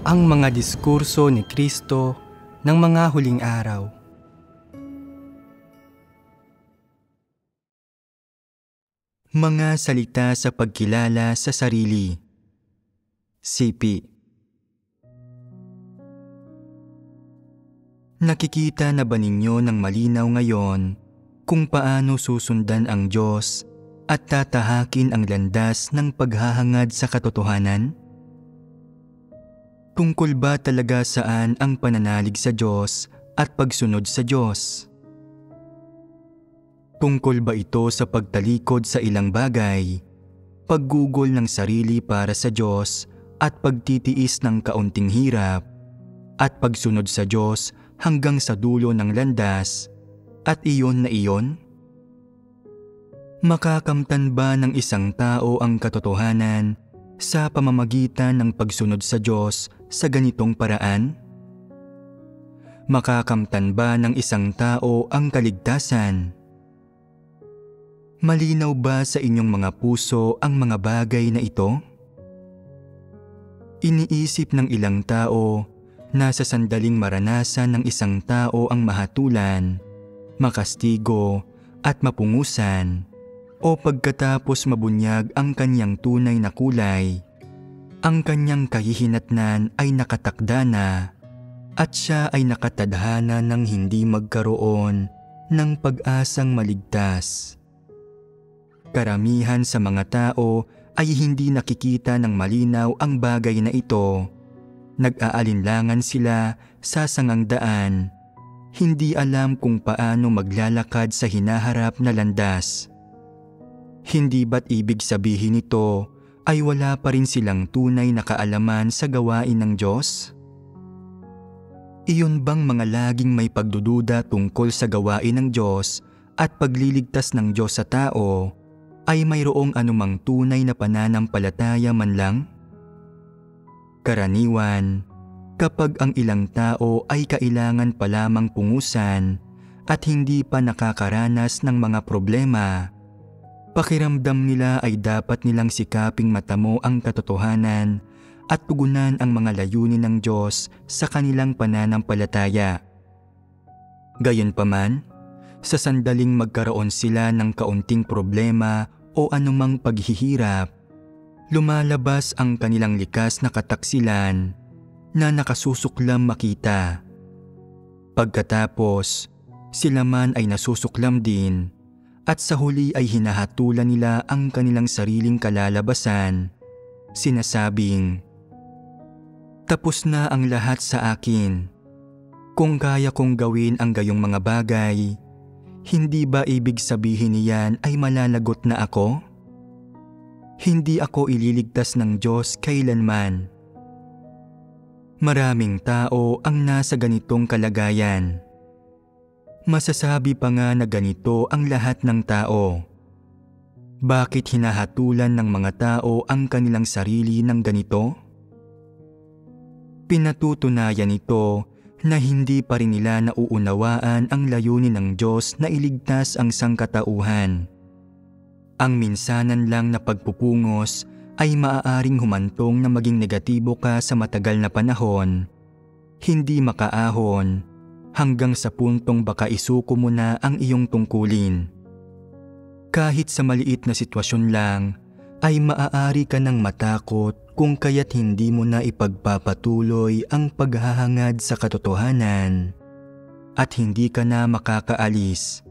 ang mga diskurso ni Kristo ng mga huling araw. Mga salita sa pagkilala sa sarili. Sipi. Nakikita na ba ninyo ng malinaw ngayon kung paano susundan ang Diyos at tatahakin ang landas ng paghahangad sa katotohanan? Tungkol ba talaga saan ang pananalig sa Diyos at pagsunod sa Diyos? Tungkol ba ito sa pagtalikod sa ilang bagay, paggugol ng sarili para sa Diyos at pagtitiis ng kaunting hirap, at pagsunod sa Diyos hanggang sa dulo ng landas, at iyon na iyon? Makakamtan ba ng isang tao ang katotohanan sa pamamagitan ng pagsunod sa Diyos sa ganitong paraan? Makakamtan ba ng isang tao ang kaligtasan? Malinaw ba sa inyong mga puso ang mga bagay na ito? Iniisip ng ilang tao na sa sandaling maranasan ng isang tao ang mahatulan, makastigo at mapungusan, o pagkatapos mabunyag ang kanyang tunay na kulay, ang kanyang kahihinatnan ay nakatakda na at siya ay nakatadhana ng hindi magkaroon ng pag-asang maligtas. Karamihan sa mga tao ay hindi nakikita ng malinaw ang bagay na ito. Nag-aalinlangan sila sa sangang daan, hindi alam kung paano maglalakad sa hinaharap na landas. Hindi ba't ibig sabihin nito ay wala pa rin silang tunay na kaalaman sa gawain ng Diyos? Iyon bang mga laging may pagdududa tungkol sa gawain ng Diyos at pagliligtas ng Diyos sa tao ay mayroong anumang tunay na pananampalataya man lang? Karaniwan, kapag ang ilang tao ay kailangan pa lamang pungusan at hindi pa nakakaranas ng mga problema, pakiramdam nila ay dapat nilang sikaping matamo ang katotohanan at tugunan ang mga layunin ng Diyos sa kanilang pananampalataya. Gayunpaman, sa sandaling magkaroon sila ng kaunting problema o anumang paghihirap, lumalabas ang kanilang likas na kataksilan na nakasusuklam makita. Pagkatapos, sila man ay nasusuklam din at sa huli ay hinahatulan nila ang kanilang sariling kalalabasan, sinasabing, "Tapos na ang lahat sa akin. Kung kaya kong gawin ang gayong mga bagay, hindi ba ibig sabihin niyan ay malalagot na ako? Hindi ako ililigtas ng Diyos kailanman." Maraming tao ang nasa ganitong kalagayan. Masasabi pa nga na ganito ang lahat ng tao. Bakit hinahatulan ng mga tao ang kanilang sarili ng ganito? Pinatutunayan ito na hindi pa rin nila nauunawaan ang layunin ng Diyos na iligtas ang sangkatauhan. Ang minsanan lang na pagpupungos ay maaaring humantong na maging negatibo ka sa matagal na panahon, hindi makaahon, hanggang sa puntong baka isuko mo na ang iyong tungkulin. Kahit sa maliit na sitwasyon lang, ay maaari ka nang matakot kung kaya't hindi mo na ipagpapatuloy ang paghahangad sa katotohanan at hindi ka na makakaalis,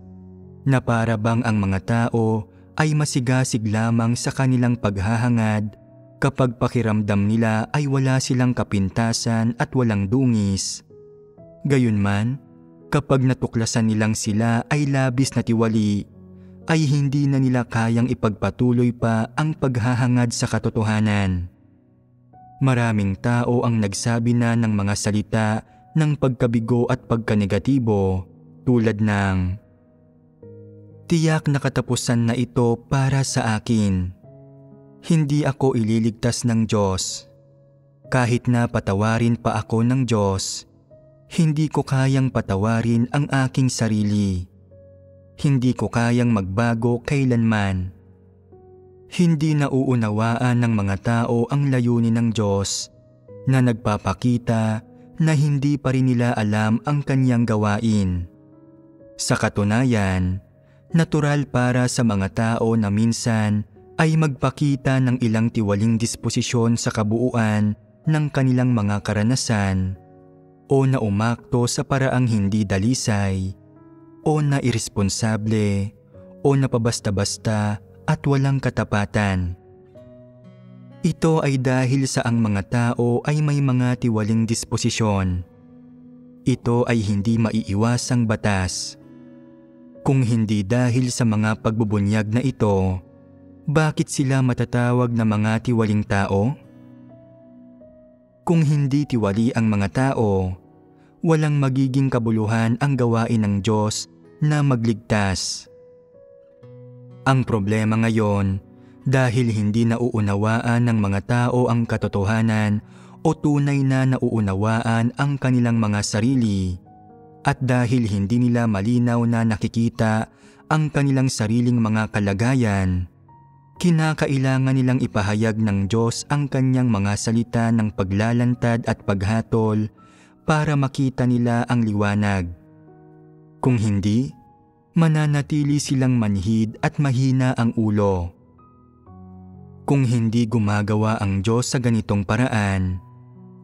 na para bang ang mga tao ay masigasig lamang sa kanilang paghahangad kapag pakiramdam nila ay wala silang kapintasan at walang dungis. Gayunman, kapag natuklasan nilang sila ay labis na tiwali, ay hindi na nila kayang ipagpatuloy pa ang paghahangad sa katotohanan. Maraming tao ang nagsabi na ng mga salita ng pagkabigo at pagkanegatibo tulad ng, "Tiyak na katapusan na ito para sa akin. Hindi ako ililigtas ng Diyos. Kahit na patawarin pa ako ng Diyos, hindi ko kayang patawarin ang aking sarili. Hindi ko kayang magbago kailanman." Hindi nauunawaan ng mga tao ang layunin ng Diyos na nagpapakita na hindi pa rin nila alam ang kanyang gawain. Sa katunayan, natural para sa mga tao na minsan ay magpakita ng ilang tiwaling disposisyon sa kabuuan ng kanilang mga karanasan o na umakto sa paraang hindi dalisay o na irresponsable o napabasta-basta at walang katapatan. Ito ay dahil sa ang mga tao ay may mga tiwaling disposisyon. Ito ay hindi maiiwasang batas. Kung hindi dahil sa mga pagbubunyag na ito, bakit sila matatawag na mga tiwaling tao? Kung hindi tiwali ang mga tao, walang magiging kabuluhan ang gawain ng Diyos na magligtas. Ang problema ngayon, dahil hindi nauunawaan ng mga tao ang katotohanan o tunay na nauunawaan ang kanilang mga sarili, at dahil hindi nila malinaw na nakikita ang kanilang sariling mga kalagayan, kinakailangan nilang ipahayag ng Diyos ang kanyang mga salita ng paglalantad at paghatol para makita nila ang liwanag. Kung hindi, mananatili silang manhid at mahina ang ulo. Kung hindi gumagawa ang Diyos sa ganitong paraan,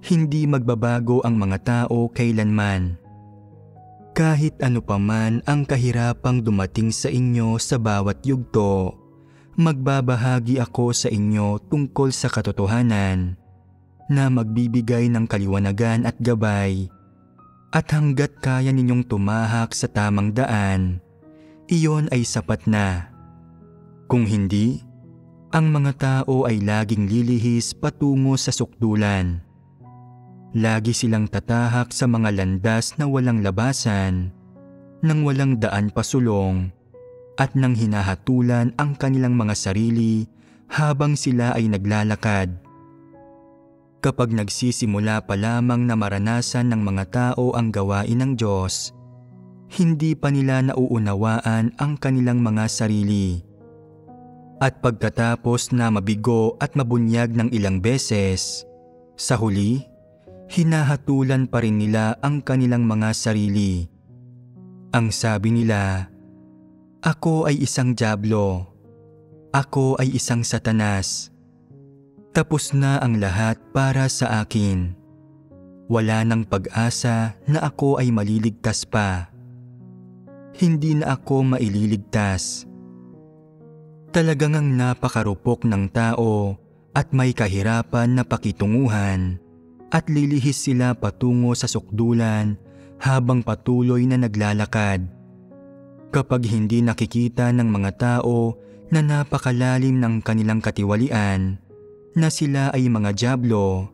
hindi magbabago ang mga tao kailanman. Kahit ano paman ang kahirapang dumating sa inyo sa bawat yugto, magbabahagi ako sa inyo tungkol sa katotohanan na magbibigay ng kaliwanagan at gabay, at hanggat kaya ninyong tumahak sa tamang daan, iyon ay sapat na. Kung hindi, ang mga tao ay laging lilihis patungo sa sukdulan. Lagi silang tatahak sa mga landas na walang labasan, nang walang daan pasulong, at nang hinahatulan ang kanilang mga sarili habang sila ay naglalakad. Kapag nagsisimula pa lamang na maranasan ng mga tao ang gawain ng Diyos, hindi pa nila nauunawaan ang kanilang mga sarili. At pagkatapos na mabigo at mabunyag ng ilang beses, sa huli, hinahatulan pa rin nila ang kanilang mga sarili. Ang sabi nila, "Ako ay isang dyablo. Ako ay isang satanas. Tapos na ang lahat para sa akin. Wala nang pag-asa na ako ay maliligtas pa. Hindi na ako maililigtas." Talagang ang napakarupok ng tao at may kahirapan na pakitunguhan, at lilihis sila patungo sa sukdulan habang patuloy na naglalakad. Kapag hindi nakikita ng mga tao na napakalalim ng kanilang katiwalian, na sila ay mga dyablo,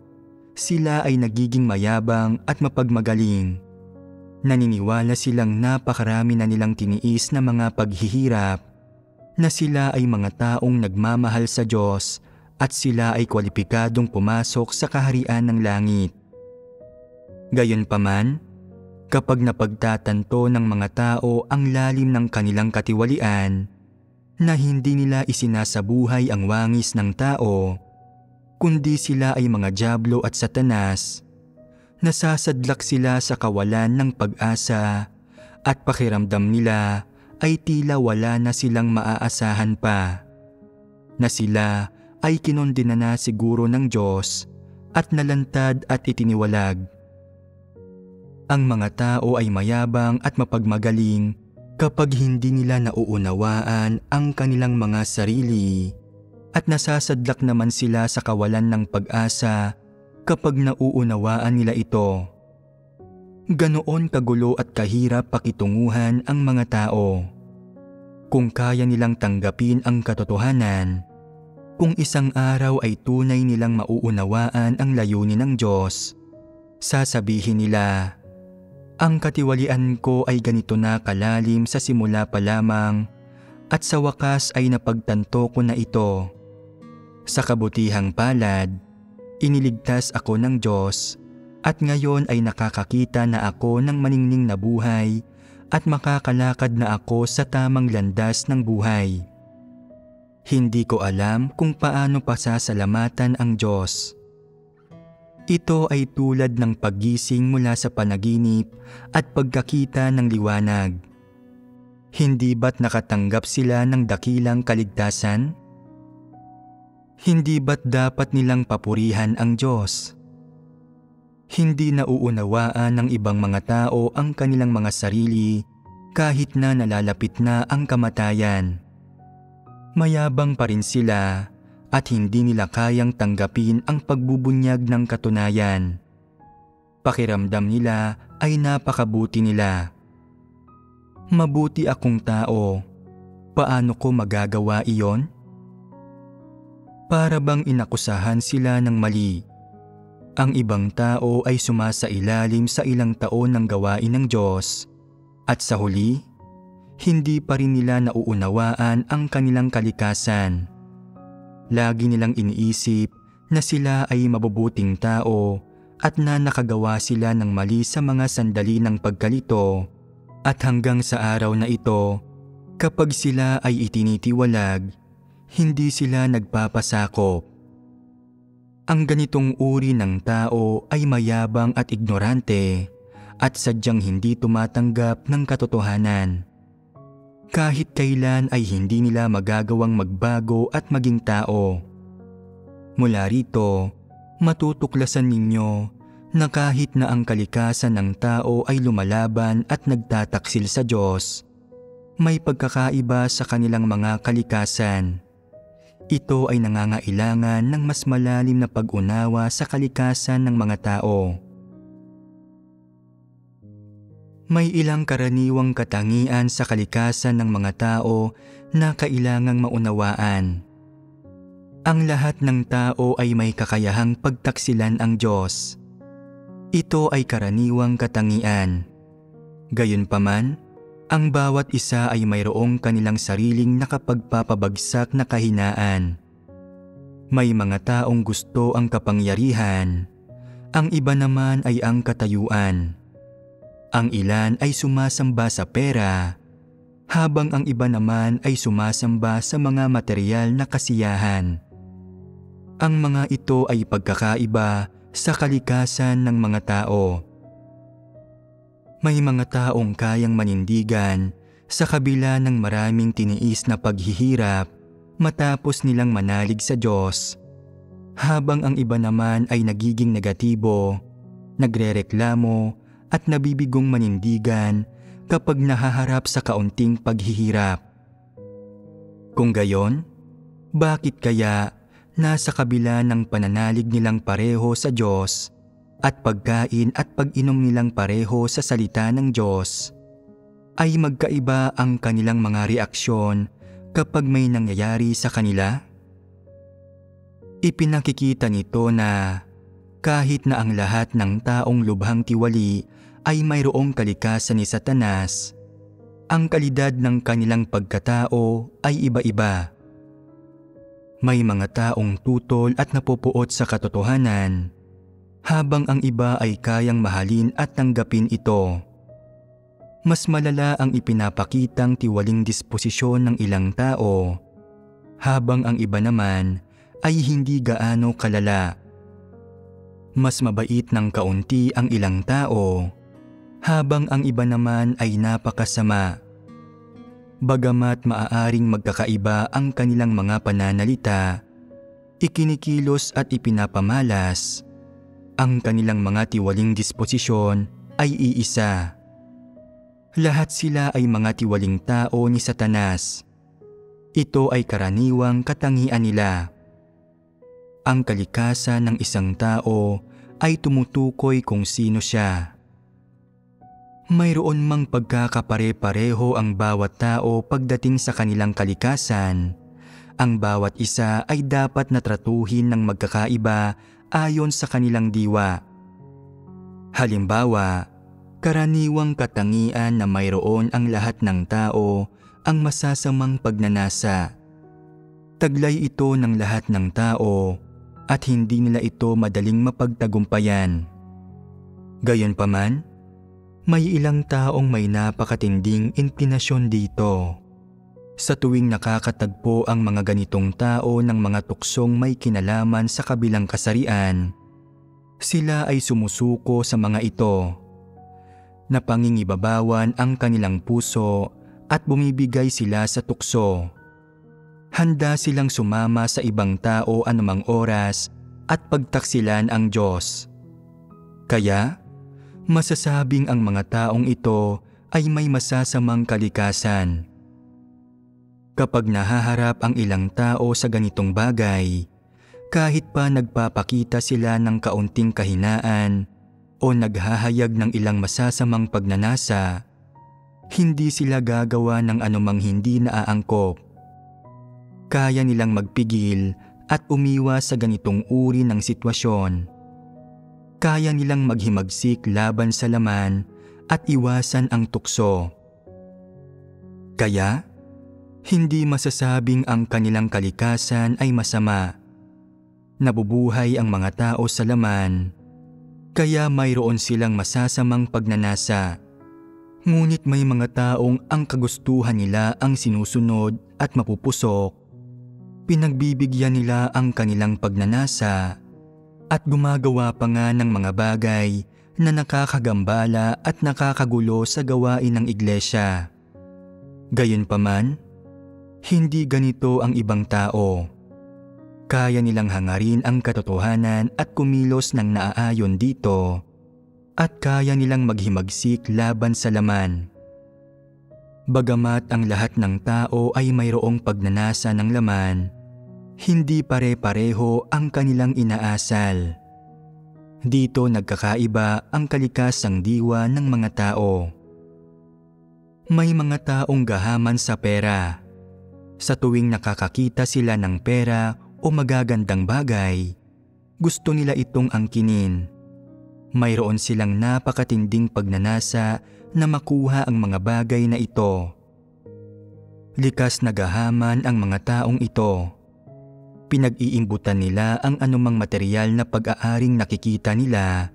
sila ay nagiging mayabang at mapagmagaling. Naniniwala silang napakarami na nilang tiniis na mga paghihirap, na sila ay mga taong nagmamahal sa Diyos at sila ay kwalipikadong pumasok sa kaharian ng langit. Gayunpaman, kapag napagtatanto ng mga tao ang lalim ng kanilang katiwalian, na hindi nila isinasabuhay ang wangis ng tao, kundi sila ay mga dyablo at satanas, nasasadlak sila sa kawalan ng pag-asa at pakiramdam nila ay tila wala na silang maaasahan pa, na sila ay kinondena na siguro ng Diyos at nalantad at itiniwalag. Ang mga tao ay mayabang at mapagmagaling kapag hindi nila nauunawaan ang kanilang mga sarili, at nasasadlak naman sila sa kawalan ng pag-asa kapag nauunawaan nila ito. Ganoon kagulo at kahirap pakitunguhan ang mga tao. Kung kaya nilang tanggapin ang katotohanan, kung isang araw ay tunay nilang mauunawaan ang layunin ng Diyos, sasabihin nila, "Ang katiwalian ko ay ganito na kalalim sa simula pa lamang, at sa wakas ay napagtanto ko na ito. Sa kabutihang palad, iniligtas ako ng Diyos, at ngayon ay nakakakita na ako ng maningning na buhay at makakalakad na ako sa tamang landas ng buhay. Hindi ko alam kung paano pasasalamatan ang Diyos." Ito ay tulad ng paggising mula sa panaginip at pagkakita ng liwanag. Hindi ba't nakatanggap sila ng dakilang kaligtasan? Hindi ba't dapat nilang papurihan ang Diyos? Hindi nauunawaan ng ibang mga tao ang kanilang mga sarili kahit na nalalapit na ang kamatayan. Mayabang pa rin sila at hindi nila kayang tanggapin ang pagbubunyag ng katunayan. Pakiramdam nila ay napakabuti nila. Mabuti akong tao. Paano ko magagawa iyon? Para bang inakusahan sila ng mali. Ang ibang tao ay sumasailalim sa ilang taon ng gawain ng Diyos at sa huli, hindi pa rin nila nauunawaan ang kanilang kalikasan. Lagi nilang iniisip na sila ay mabubuting tao at na nakagawa sila ng mali sa mga sandali ng pagkalito at hanggang sa araw na ito, kapag sila ay itinitiwalag, hindi sila nagpapasakop. Ang ganitong uri ng tao ay mayabang at ignorante at sadyang hindi tumatanggap ng katotohanan. Kahit kailan ay hindi nila magagawang magbago at maging tao. Mula rito, matutuklasan ninyo na kahit na ang kalikasan ng tao ay lumalaban at nagtataksil sa Diyos, may pagkakaiba sa kanilang mga kalikasan. Ito ay nangangailangan ng mas malalim na pag-unawa sa kalikasan ng mga tao. May ilang karaniwang katangian sa kalikasan ng mga tao na kailangang maunawaan. Ang lahat ng tao ay may kakayahang pagtaksilan ang Diyos. Ito ay karaniwang katangian. Gayunpaman, ang bawat isa ay mayroong kanilang sariling nakapagpapabagsak na kahinaan. May mga taong gusto ang kapangyarihan, ang iba naman ay ang katayuan. Ang ilan ay sumasamba sa pera, habang ang iba naman ay sumasamba sa mga material na kasiyahan. Ang mga ito ay pagkakaiba sa kalikasan ng mga tao. May mga taong kayang manindigan sa kabila ng maraming tiniis na paghihirap matapos nilang manalig sa Diyos, habang ang iba naman ay nagiging negatibo, nagrereklamo at nabibigong manindigan kapag nahaharap sa kaunting paghihirap. Kung gayon, bakit kaya nasa kabila ng pananalig nilang pareho sa Diyos at pagkain at pag-inom nilang pareho sa salita ng Diyos, ay magkaiba ang kanilang mga reaksyon kapag may nangyayari sa kanila? Ipinakikita nito na kahit na ang lahat ng taong lubhang tiwali ay mayroong kalikasan ni Satanas, ang kalidad ng kanilang pagkatao ay iba-iba. May mga taong tutol at napupuot sa katotohanan, habang ang iba ay kayang mahalin at tanggapin ito. Mas malala ang ipinapakitang tiwaling disposisyon ng ilang tao, habang ang iba naman ay hindi gaano kalala. Mas mabait ng kaunti ang ilang tao, habang ang iba naman ay napakasama. Bagamat maaaring magkakaiba ang kanilang mga pananalita, ikinikilos at ipinapamalas, ang kanilang mga tiwaling disposisyon ay iisa. Lahat sila ay mga tiwaling tao ni Satanas. Ito ay karaniwang katangian nila. Ang kalikasan ng isang tao ay tumutukoy kung sino siya. Mayroon mang pagkakapare-pareho ang bawat tao pagdating sa kanilang kalikasan, ang bawat isa ay dapat na tratuhin ng magkakaiba ayon sa kanilang diwa. Halimbawa, karaniwang katangian na mayroon ang lahat ng tao ang masasamang pagnanasa. Taglay ito ng lahat ng tao at hindi nila ito madaling mapagtagumpayan. Gayunpaman, may ilang taong may napakatinding inklinasyon dito. Sa tuwing nakakatagpo ang mga ganitong tao ng mga tuksong may kinalaman sa kabilang kasarian, Sila ay sumusuko sa mga ito. Napangingibabawan ang kanilang puso at bumibigay sila sa tukso. Handa silang sumama sa ibang tao anumang oras at pagtaksilan ang Diyos. Kaya, masasabing ang mga taong ito ay may masasamang kalikasan. Kapag nahaharap ang ilang tao sa ganitong bagay, kahit pa nagpapakita sila ng kaunting kahinaan o naghahayag ng ilang masasamang pagnanasa, hindi sila gagawa ng anumang hindi naaangkop. Kaya nilang magpigil at umiwas sa ganitong uri ng sitwasyon. Kaya nilang maghimagsik laban sa laman at iwasan ang tukso. Kaya, hindi masasabing ang kanilang kalikasan ay masama. Nabubuhay ang mga tao sa laman, kaya mayroon silang masasamang pagnanasa. Ngunit may mga taong ang kagustuhan nila ang sinusunod at mapupusok. Pinagbibigyan nila ang kanilang pagnanasa at gumagawa pa nga ng mga bagay na nakakagambala at nakakagulo sa gawain ng iglesia. Gayunpaman, hindi ganito ang ibang tao. Kaya nilang hangarin ang katotohanan at kumilos ng naaayon dito, at kaya nilang maghimagsik laban sa laman. Bagamat ang lahat ng tao ay mayroong pagnanasa ng laman, hindi pare-pareho ang kanilang inaasal. Dito nagkakaiba ang kalikasang diwa ng mga tao. May mga taong gahaman sa pera. Sa tuwing nakakakita sila ng pera o magagandang bagay, gusto nila itong angkinin. Mayroon silang napakatinding pagnanasa na makuha ang mga bagay na ito. Likas na gahaman ang mga taong ito. Pinag-iimbutan nila ang anumang material na pag-aaring nakikita nila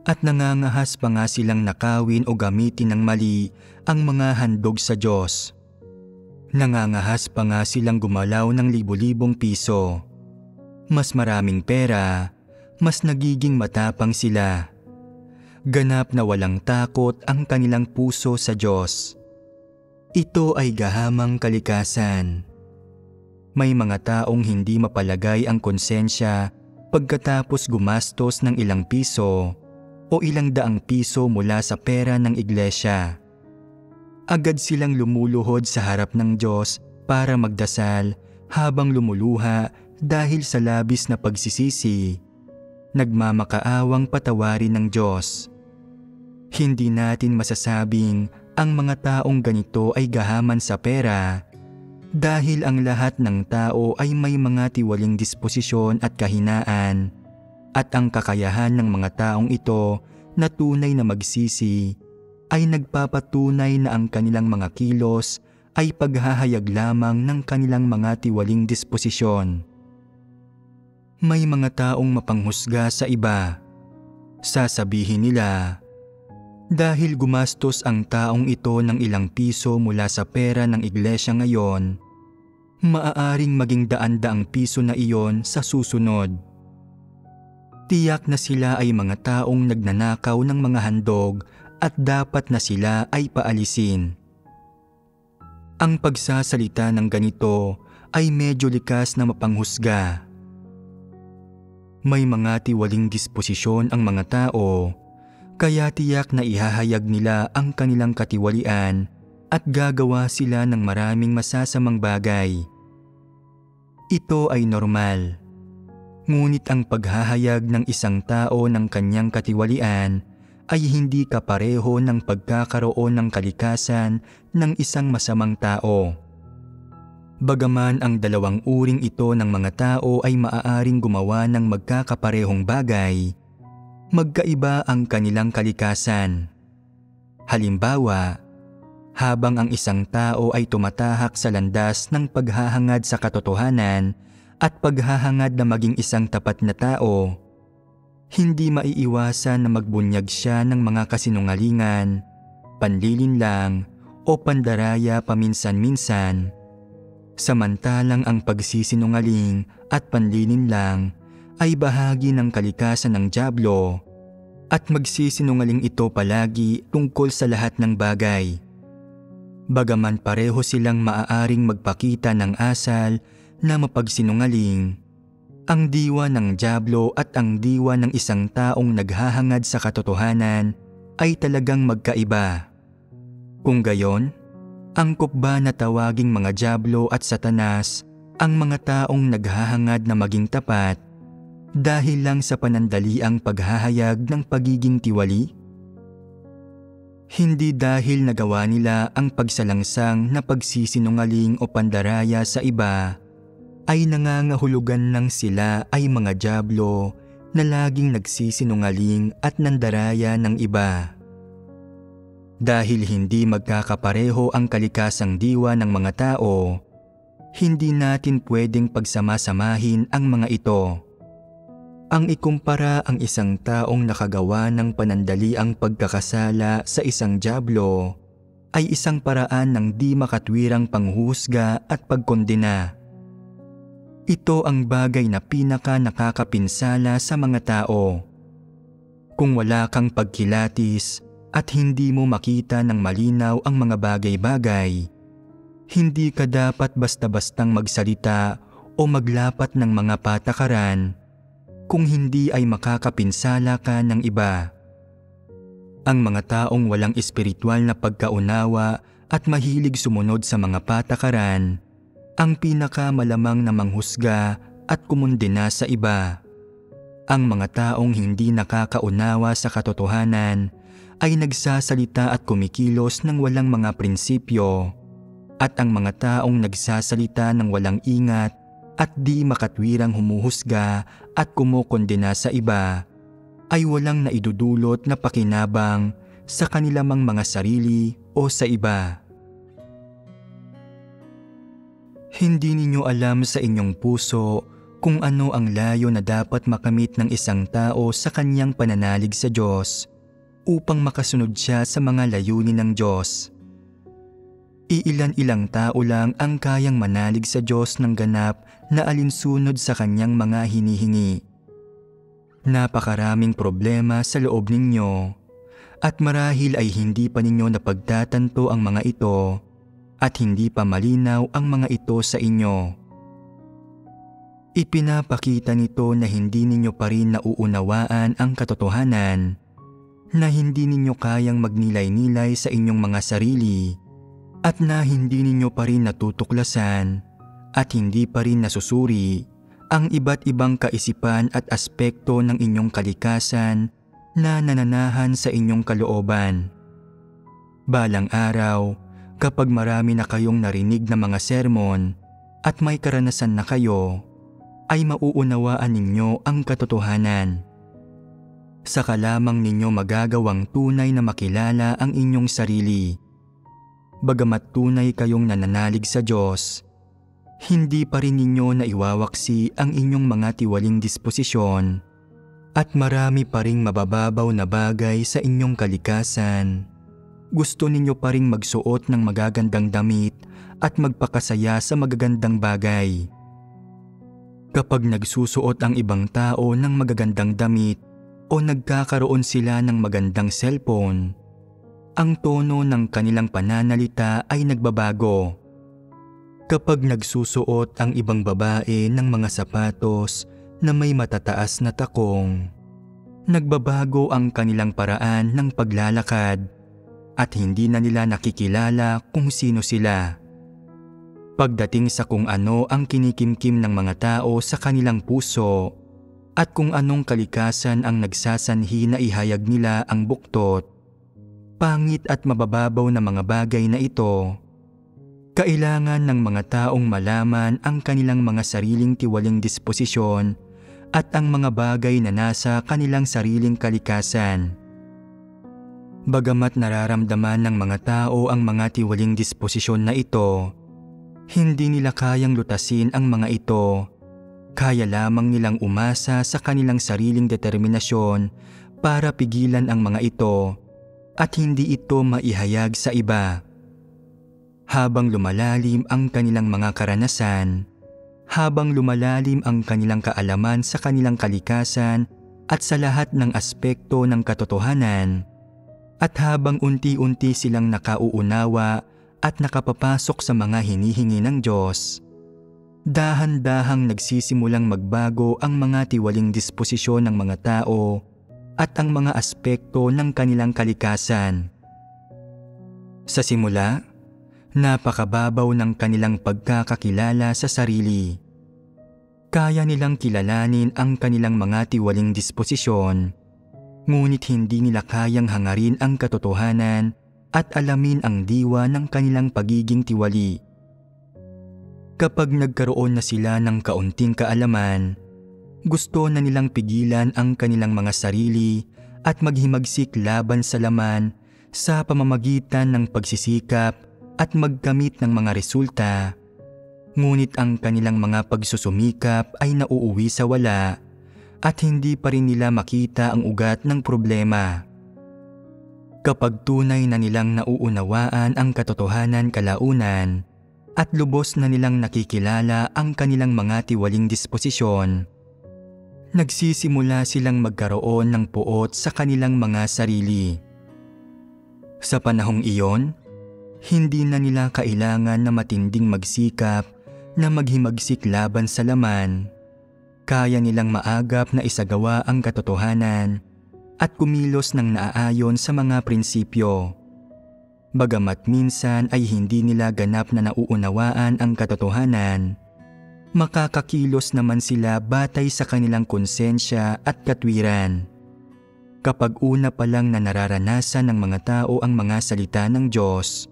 at nangangahas pa nga silang nakawin o gamitin ng mali ang mga handog sa Diyos. Nangangahas pa nga silang gumalaw ng libo-libong piso. Mas maraming pera, mas nagiging matapang sila. Ganap na walang takot ang kanilang puso sa Diyos. Ito ay gahamang kalikasan. May mga taong hindi mapalagay ang konsensya pagkatapos gumastos ng ilang piso o ilang daang piso mula sa pera ng iglesia. Agad silang lumuluhod sa harap ng Diyos para magdasal habang lumuluha dahil sa labis na pagsisisi. Nagmamakaawang patawarin ng Diyos. Hindi natin masasabing ang mga taong ganito ay gahaman sa pera dahil ang lahat ng tao ay may mga tiwaling disposisyon at kahinaan, at ang kakayahan ng mga taong ito na tunay na magsisi ay nagpapatunay na ang kanilang mga kilos ay paghahayag lamang ng kanilang mga tiwaling disposisyon. May mga taong mapanghusga sa iba. Sasabihin nila, dahil gumastos ang taong ito ng ilang piso mula sa pera ng iglesia ngayon, maaaring maging daan-daang piso na iyon sa susunod. Tiyak na sila ay mga taong nagnanakaw ng mga handog at dapat na sila ay paalisin. Ang pagsasalita ng ganito ay medyo likas na mapanghusga. May mga tiwaling disposisyon ang mga tao, kaya tiyak na ihahayag nila ang kanilang katiwalian at gagawa sila ng maraming masasamang bagay. Ito ay normal. Ngunit ang paghahayag ng isang tao ng kanyang katiwalian ay hindi kapareho ng pagkakaroon ng kalikasan ng isang masamang tao. Bagaman ang dalawang uring ito ng mga tao ay maaaring gumawa ng magkakaparehong bagay, magkaiba ang kanilang kalikasan. Halimbawa, habang ang isang tao ay tumatahak sa landas ng paghahangad sa katotohanan at paghahangad na maging isang tapat na tao, hindi maiiwasan na magbunyag siya ng mga kasinungalingan, panlilinlang o pandaraya paminsan-minsan. Samantalang ang pagsisinungaling at panlilinlang ay bahagi ng kalikasan ng dyablo at magsisinungaling ito palagi tungkol sa lahat ng bagay. Bagaman pareho silang maaaring magpakita ng asal na mapagsinungaling, ang diwa ng dyablo at ang diwa ng isang taong naghahangad sa katotohanan ay talagang magkaiba. Kung gayon, angkop ba na tawaging mga dyablo at satanas ang mga taong naghahangad na maging tapat dahil lang sa panandaliang paghahayag ng pagiging tiwali? Hindi dahil nagawa nila ang pagsalangsang na pagsisinungaling o pandaraya sa iba, ay nangangahulugan lang sila ay mga dyablo na laging nagsisinungaling at nandaraya ng iba. Dahil hindi magkakapareho ang kalikasang diwa ng mga tao, hindi natin pwedeng pagsamasamahin ang mga ito. Ang ikumpara ang isang taong nakagawa ng panandaliang pagkakasala sa isang dyablo ay isang paraan ng di makatwirang panghusga at pagkondena. Ito ang bagay na pinaka nakakapinsala sa mga tao. Kung wala kang pagkilatis at hindi mo makita ng malinaw ang mga bagay-bagay, hindi ka dapat basta-bastang magsalita o maglapat ng mga patakaran kung hindi ay makakapinsala ka ng iba. Ang mga taong walang espiritual na pagkaunawa at mahilig sumunod sa mga patakaran, ang pinakamalamang na manghusga at kumundena sa iba. Ang mga taong hindi nakakaunawa sa katotohanan ay nagsasalita at kumikilos ng walang mga prinsipyo, at ang mga taong nagsasalita ng walang ingat at di makatwirang humuhusga at kumukondena sa iba ay walang naidudulot na pakinabang sa kanilang mga sarili o sa iba. Hindi ninyo alam sa inyong puso kung ano ang layo na dapat makamit ng isang tao sa kanyang pananalig sa Diyos upang makasunod siya sa mga layunin ng Diyos. Iilan-ilang tao lang ang kayang manalig sa Diyos ng ganap na alinsunod sa kanyang mga hinihingi. Napakaraming problema sa loob ninyo at marahil ay hindi pa ninyo napagtatanto ang mga ito at hindi pa malinaw ang mga ito sa inyo. Ipinapakita nito na hindi ninyo pa rin nauunawaan ang katotohanan, na hindi ninyo kayang magnilay-nilay sa inyong mga sarili, at na hindi ninyo pa rin natutuklasan at hindi pa rin nasusuri ang iba't ibang kaisipan at aspekto ng inyong kalikasan na nananahan sa inyong kalooban. Balang araw, kapag marami na kayong narinig na mga sermon at may karanasan na kayo, ay mauunawaan ninyo ang katotohanan. Saka lamang ninyo magagawang tunay na makilala ang inyong sarili. Bagamat tunay kayong nananalig sa Diyos, hindi pa rin ninyo naiwawaksi ang inyong mga tiwaling disposisyon at marami pa ring mabababaw na bagay sa inyong kalikasan. Gusto ninyo pa ring magsuot ng magagandang damit at magpakasaya sa magagandang bagay. Kapag nagsusuot ang ibang tao ng magagandang damit o nagkakaroon sila ng magandang cellphone, ang tono ng kanilang pananalita ay nagbabago. Kapag nagsusuot ang ibang babae ng mga sapatos na may matataas na takong, nagbabago ang kanilang paraan ng paglalakad at hindi na nila nakikilala kung sino sila. Pagdating sa kung ano ang kinikimkim ng mga tao sa kanilang puso at kung anong kalikasan ang nagsasanhi na ihayag nila ang buktot, pangit at mabababaw na mga bagay na ito, kailangan ng mga taong malaman ang kanilang mga sariling tiwaling disposisyon at ang mga bagay na nasa kanilang sariling kalikasan. Bagamat nararamdaman ng mga tao ang mga tiwaling disposisyon na ito, hindi nila kayang lutasin ang mga ito. Kaya lamang nilang umasa sa kanilang sariling determinasyon para pigilan ang mga ito at hindi ito maihayag sa iba. Habang lumalalim ang kanilang mga karanasan, habang lumalalim ang kanilang kaalaman sa kanilang kalikasan at sa lahat ng aspekto ng katotohanan, at habang unti-unti silang nakauunawa at nakapapasok sa mga hinihingi ng Diyos, dahan-dahang nagsisimulang magbago ang mga tiwaling disposisyon ng mga tao at ang mga aspekto ng kanilang kalikasan. Sa simula, napakababaw ng kanilang pagkakakilala sa sarili. Kaya nilang kilalanin ang kanilang mga tiwaling disposisyon, ngunit hindi nila kayang hangarin ang katotohanan at alamin ang diwa ng kanilang pagiging tiwali. Kapag nagkaroon na sila ng kaunting kaalaman, gusto na nilang pigilan ang kanilang mga sarili at maghimagsik laban sa laman sa pamamagitan ng pagsisikap at magkamit ng mga resulta. Ngunit ang kanilang mga pagsusumikap ay nauuwi sa wala at hindi pa rin nila makita ang ugat ng problema. Kapag tunay na nilang nauunawaan ang katotohanan kalaunan at lubos na nilang nakikilala ang kanilang mga tiwaling disposisyon, nagsisimula silang magkaroon ng puot sa kanilang mga sarili. Sa panahong iyon, hindi na nila kailangan na matinding magsikap na maghimagsik laban sa laman. Kaya nilang maagap na isagawa ang katotohanan at kumilos ng naaayon sa mga prinsipyo. Bagamat minsan ay hindi nila ganap na nauunawaan ang katotohanan, makakakilos naman sila batay sa kanilang konsensya at katwiran. Kapag una pa lang na nararanasan ng mga tao ang mga salita ng Diyos,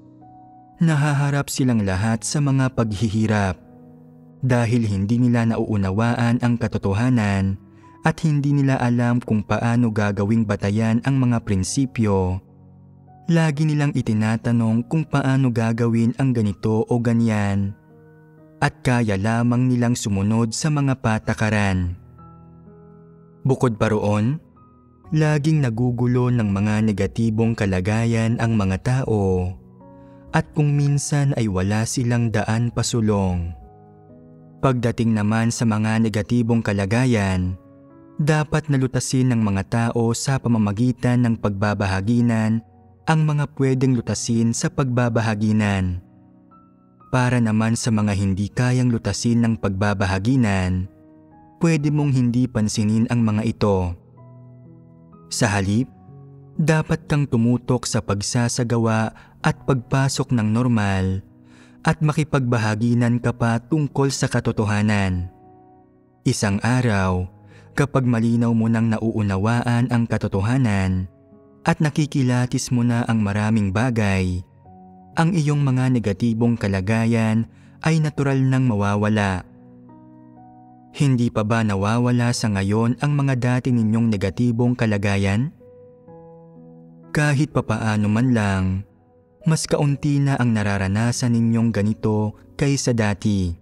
nahaharap silang lahat sa mga paghihirap dahil hindi nila nauunawaan ang katotohanan at hindi nila alam kung paano gagawing batayan ang mga prinsipyo. Lagi nilang itinatanong kung paano gagawin ang ganito o ganyan at kaya lamang nilang sumunod sa mga patakaran. Bukod pa roon, laging nagugulo ng mga negatibong kalagayan ang mga tao at kung minsan ay wala silang daan pasulong. Pagdating naman sa mga negatibong kalagayan, dapat nalutasin ng mga tao sa pamamagitan ng pagbabahaginan ang mga pwedeng lutasin sa pagbabahaginan. Para naman sa mga hindi kayang lutasin ng pagbabahaginan, pwede mong hindi pansinin ang mga ito. Sa halip, dapat kang tumutok sa pagsasagawa at pagpasok ng normal at makipagbahaginan ka pa tungkol sa katotohanan. Isang araw, kapag malinaw mo nang nauunawaan ang katotohanan at nakikilatis mo na ang maraming bagay, ang iyong mga negatibong kalagayan ay natural nang mawawala. Hindi pa ba nawawala sa ngayon ang mga dati ninyong negatibong kalagayan? Kahit papaano man lang, mas kaunti na ang nararanasan ninyong ganito kaysa dati.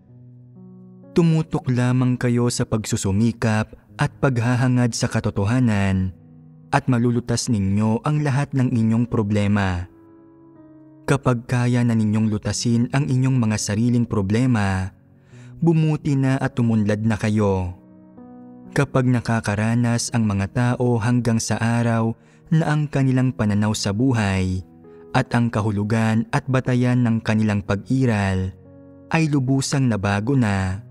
Tumutok lamang kayo sa pagsusumikap at paghahangad sa katotohanan at malulutas ninyo ang lahat ng inyong problema. Kapag kaya na ninyong lutasin ang inyong mga sariling problema, bumuti na at tumunlad na kayo. Kapag nakakaranas ang mga tao hanggang sa araw na ang kanilang pananaw sa buhay at ang kahulugan at batayan ng kanilang pag-iral ay lubusang nabago na,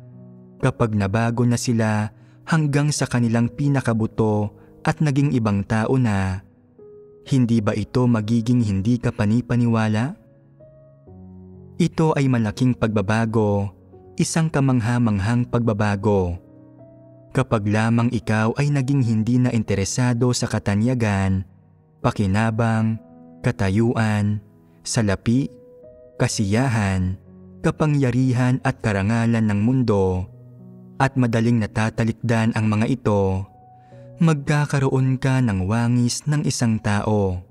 kapag nabago na sila hanggang sa kanilang pinakabuto at naging ibang tao na, hindi ba ito magiging hindi ka panipaniwala? Ito ay malaking pagbabago, isang kamangha-manghang pagbabago. Kapag lamang ikaw ay naging hindi na interesado sa katanyagan, pakinabang, katayuan, salapi, kasiyahan, kapangyarihan at karangalan ng mundo, at madaling natatalikdan ang mga ito, magkakaroon ka ng wangis ng isang tao.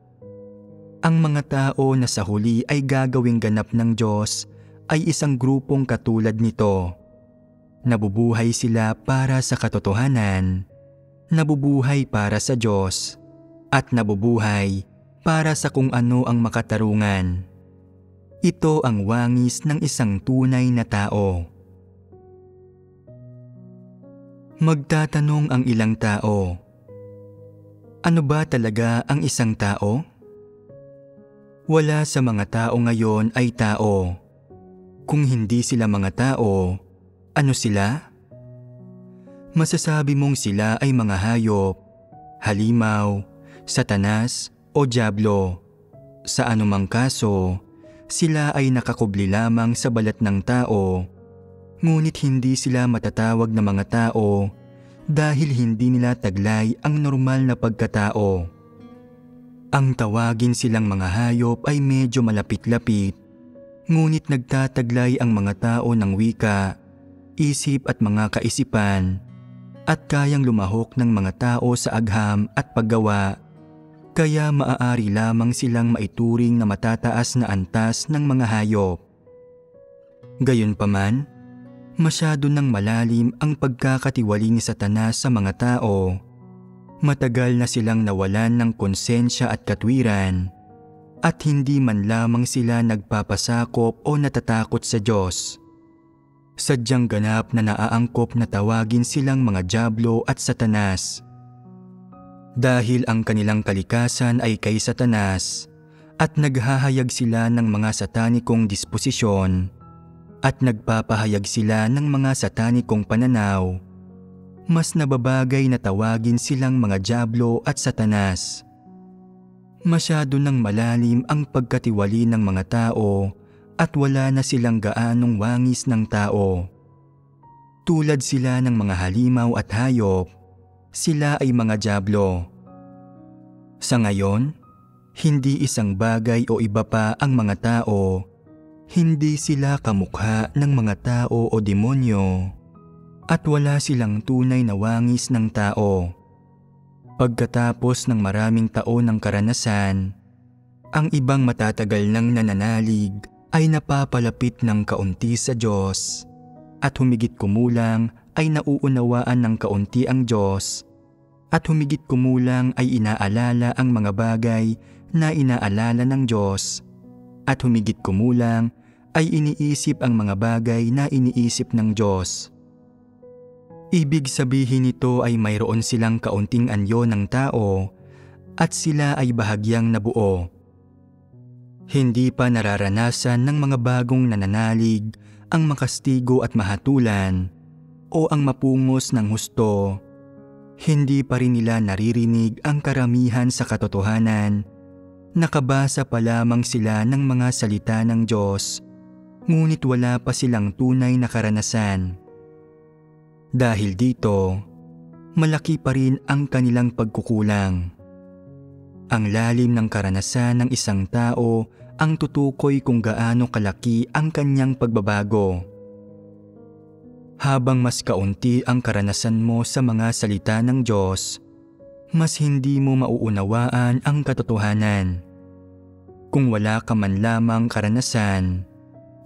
Ang mga tao na sa huli ay gagawing ganap ng Diyos ay isang grupong katulad nito. Nabubuhay sila para sa katotohanan, nabubuhay para sa Diyos, at nabubuhay para sa kung ano ang makatarungan. Ito ang wangis ng isang tunay na tao. Magtatanong ang ilang tao, ano ba talaga ang isang tao? Wala sa mga tao ngayon ay tao. Kung hindi sila mga tao, ano sila? Masasabi mong sila ay mga hayop, halimaw, satanas o dyablo. Sa anumang kaso, sila ay nakakubli lamang sa balat ng tao. Ngunit hindi sila matatawag na mga tao dahil hindi nila taglay ang normal na pagkatao. Ang tawagin silang mga hayop ay medyo malapit-lapit, ngunit nagtataglay ang mga tao ng wika, isip at mga kaisipan, at kayang lumahok ng mga tao sa agham at paggawa, kaya maaari lamang silang maituring na matataas na antas ng mga hayop. Gayunpaman, masyado nang malalim ang pagkakatiwali ni Satanas sa mga tao. Matagal na silang nawalan ng konsensya at katwiran, at hindi man lamang sila nagpapasakop o natatakot sa Diyos. Sadyang ganap na naaangkop na tawagin silang mga dyablo at Satanas. Dahil ang kanilang kalikasan ay kay Satanas, at naghahayag sila ng mga satanikong disposisyon, at nagpapahayag sila ng mga satanikong pananaw, mas nababagay na tawagin silang mga dyablo at Satanas. Masyado nang malalim ang pagkatiwali ng mga tao at wala na silang gaanong wangis ng tao. Tulad sila ng mga halimaw at hayop, sila ay mga dyablo. Sa ngayon, hindi isang bagay o iba pa ang mga tao. Hindi sila kamukha ng mga tao o demonyo, at wala silang tunay na wangis ng tao. Pagkatapos ng maraming taon ng karanasan, ang ibang matatagal ng nananalig ay napapalapit ng kaunti sa Diyos, at humigit kumulang ay nauunawaan ng kaunti ang Diyos, at humigit kumulang ay inaalala ang mga bagay na inaalala ng Diyos, at humigit kumulang ay iniisip ang mga bagay na iniisip ng Diyos. Ibig sabihin nito ay mayroon silang kaunting anyo ng tao at sila ay bahagyang nabuo. Hindi pa nararanasan ng mga bagong nananalig ang makastigo at mahatulan o ang mapungos ng husto. Hindi pa rin nila naririnig ang karamihan sa katotohanan. Nakabasa pa lamang sila ng mga salita ng Diyos, ngunit wala pa silang tunay na karanasan. Dahil dito, malaki pa rin ang kanilang pagkukulang. Ang lalim ng karanasan ng isang tao ang tutukoy kung gaano kalaki ang kanyang pagbabago. Habang mas kaunti ang karanasan mo sa mga salita ng Diyos, mas hindi mo mauunawaan ang katotohanan. Kung wala ka man lamang karanasan,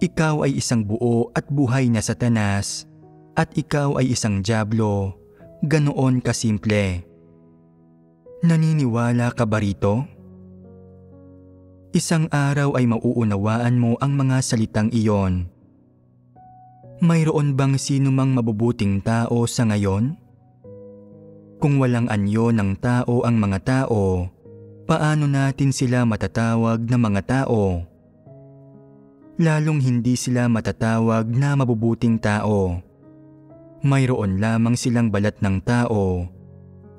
ikaw ay isang buo at buhay na Satanas at ikaw ay isang dyablo, ganoon kasimple. Naniniwala ka ba rito? Isang araw ay mauunawaan mo ang mga salitang iyon. Mayroon bang sino mang mabubuting tao sa ngayon? Kung walang anyo ng tao ang mga tao, paano natin sila matatawag na mga tao? Lalong hindi sila matatawag na mabubuting tao. Mayroon lamang silang balat ng tao,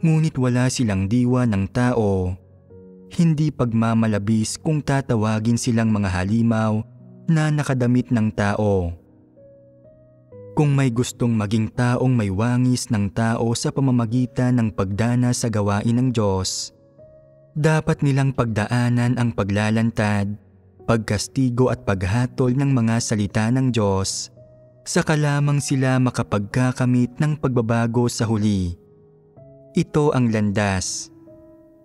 ngunit wala silang diwa ng tao. Hindi pagmamalabis kung tatawagin silang mga halimaw na nakadamit ng tao. Kung may gustong maging taong may wangis ng tao sa pamamagitan ng pagdana sa gawain ng Diyos, dapat nilang pagdaanan ang paglalantad, pagkastigo at paghatol ng mga salita ng Diyos, saka lamang sila makapagkakamit ng pagbabago sa huli. Ito ang landas.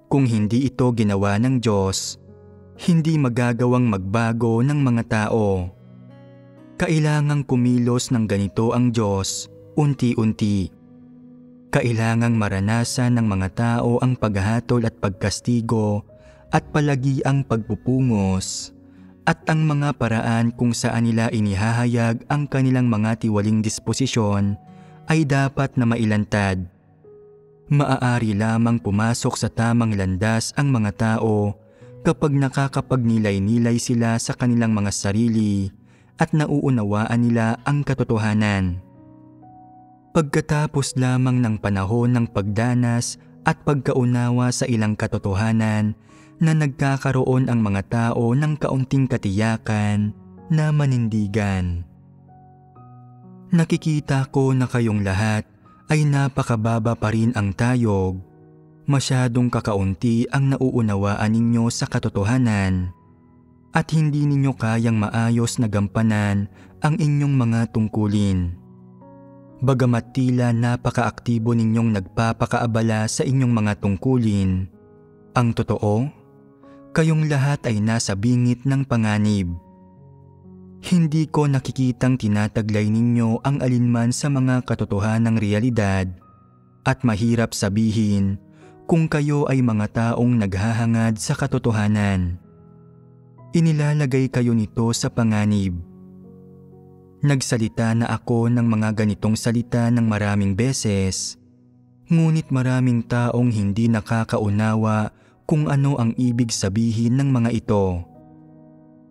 Kung hindi ito ginawa ng Diyos, hindi magagawang magbago ng mga tao. Kailangang kumilos ng ganito ang Diyos, unti-unti. Kailangang maranasan ng mga tao ang paghahatol at pagkastigo at palagi ang pagpupungos at ang mga paraan kung saan nila inihahayag ang kanilang mga tiwaling disposisyon ay dapat na mailantad. Maaari lamang pumasok sa tamang landas ang mga tao kapag nakakapagnilay-nilay sila sa kanilang mga sarili at nauunawaan nila ang katotohanan. Pagkatapos lamang ng panahon ng pagdanas at pagkaunawa sa ilang katotohanan na nagkakaroon ang mga tao ng kaunting katiyakan na manindigan. Nakikita ko na kayong lahat ay napakababa pa rin ang tayog. Masyadong kakaunti ang nauunawaan ninyo sa katotohanan at hindi ninyo kayang maayos na gampanan ang inyong mga tungkulin. Bagamat tila napakaaktibo ninyong nagpapakaabala sa inyong mga tungkulin, ang totoo, kayong lahat ay nasa bingit ng panganib. Hindi ko nakikitang tinataglay ninyo ang alinman sa mga katotohanang realidad at mahirap sabihin kung kayo ay mga taong naghahangad sa katotohanan. Inilalagay kayo nito sa panganib. Nagsalita na ako ng mga ganitong salita ng maraming beses, ngunit maraming taong hindi nakakaunawa kung ano ang ibig sabihin ng mga ito.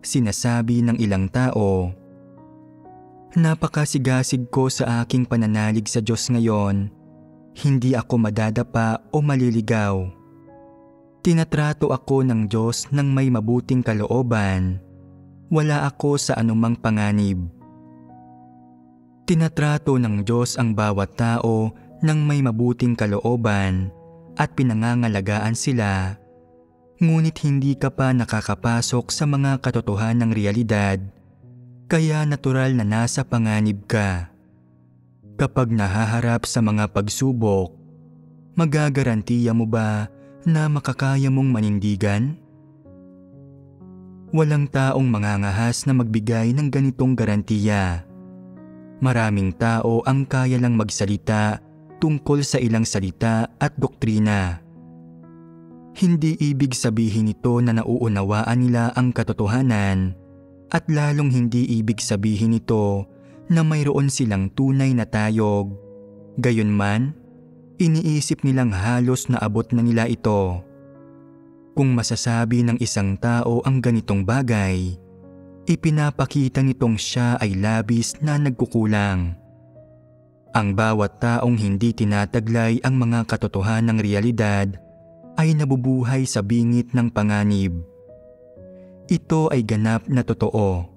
Sinasabi ng ilang tao, "Napakasigasig ko sa aking pananalig sa Diyos ngayon. Hindi ako madadapa o maliligaw. Tinatrato ako ng Diyos ng may mabuting kalooban. Wala ako sa anumang panganib." Tinatrato ng Diyos ang bawat tao ng may mabuting kalooban at pinangangalagaan sila. Ngunit hindi ka pa nakakapasok sa mga katotohanang realidad, kaya natural na nasa panganib ka. Kapag nahaharap sa mga pagsubok, magagarantiya mo ba na makakaya mong manindigan? Walang taong mangangahas na magbigay ng ganitong garantiya. Maraming tao ang kaya lang magsalita tungkol sa ilang salita at doktrina. Hindi ibig sabihin nito na nauunawaan nila ang katotohanan at lalong hindi ibig sabihin nito na mayroon silang tunay na tayog. Gayunman, iniisip nilang halos na abot na nila ito. Kung masasabi ng isang tao ang ganitong bagay, ipinapakita nitong siya ay labis na nagkukulang. Ang bawat taong hindi tinataglay ang mga katotohanang realidad ay nabubuhay sa bingit ng panganib. Ito ay ganap na totoo.